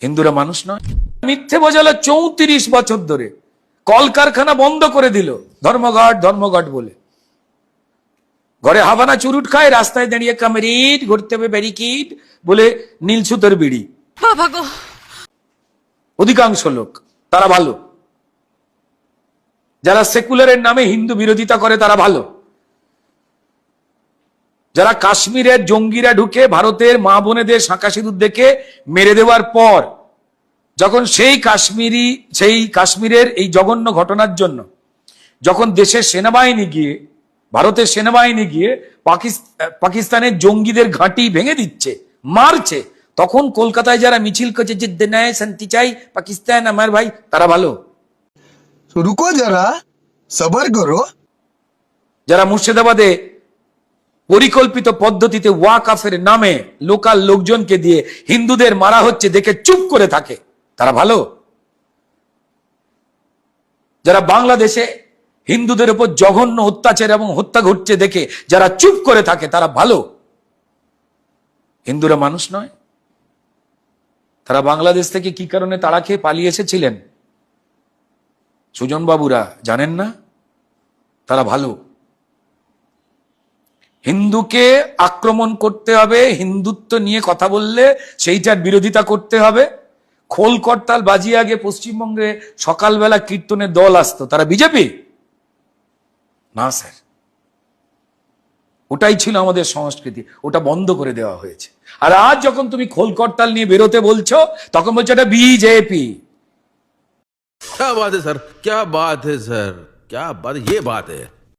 হিন্দুরা মানুষ নয়? মিথ্যে বোঝালো 34 বছর ধরে কলকারখানা বন্ধ করে দিল ধর্মঘট ধর্মঘট বলে। ঘরে হাবানা চুরুট খায়, রাস্তায় দাঁড়িয়ে কামেরিট ঘুরতে হবে ব্যারিকিড বলে নীল সুতোর বিড়ি। বাবা গো, অধিকাংশ লোক তারা ভালো, যারা সেকুলারের নামে হিন্দু বিরোধিতা করে তারা ভালো। যারা কাশ্মীরের জঙ্গিরা ঢুকে ভারতের মা বোনেদের শাঁখা সিঁদুর দেখে মেরে দেওয়ার পর যখন সেই কাশ্মীরের এই জঘন্য ঘটনার জন্য যখন দেশের সেনাবাহিনী গিয়ে, ভারতের সেনাবাহিনী গিয়ে পাকিস্তানের জঙ্গিদের ঘাঁটি ভেঙে দিচ্ছে, মারছে, তখন কলকাতায় যারা মিছিল করছে জিদ্দে নেয় শান্তি চাই পাকিস্তান আমার ভাই, তারা ভালো। रुको जरा सबर करो। যারা মুর্শিদাবাদে পরিকল্পিত পদ্ধতিতে ওয়াকফের নামে লোকাল লোকজনকে দিয়ে হিন্দুদের মারা হচ্ছে দেখে চুপ করে থাকে, তারা ভালো। যারা বাংলাদেশে হিন্দুদের উপর জঘন্য অত্যাচার এবং হত্যা ঘটছে দেখে যারা চুপ করে থাকে তারা ভালো। হিন্দুরা মানুষ নয়? তারা বাংলাদেশ থেকে কি কারণে তাড়া খেয়ে পালিয়ে এসেছিলেন সুজন বাবুরা জানেন না? তারা ভালো। হিন্দুকে আক্রমণ করতে হবে, হিন্দুত্ব নিয়ে কথা বললে সেইটার বিরোধিতা করতে হবে। খোল করতাল বাজিয়ে আগে পশ্চিমবঙ্গে সকালবেলা কীর্তনের দল আসতো, তারা বিজেপি না স্যার। ওটাই ছিল আমাদের সংস্কৃতি, ওটা বন্ধ করে দেওয়া হয়েছে। আর আজ যখন তুমি খোল করতাল নিয়ে বেরোতে বলছো তখন বলছো এটা বিজেপি। क्या बात है सर, क्या बात है सर, क्या बात, ये बात है।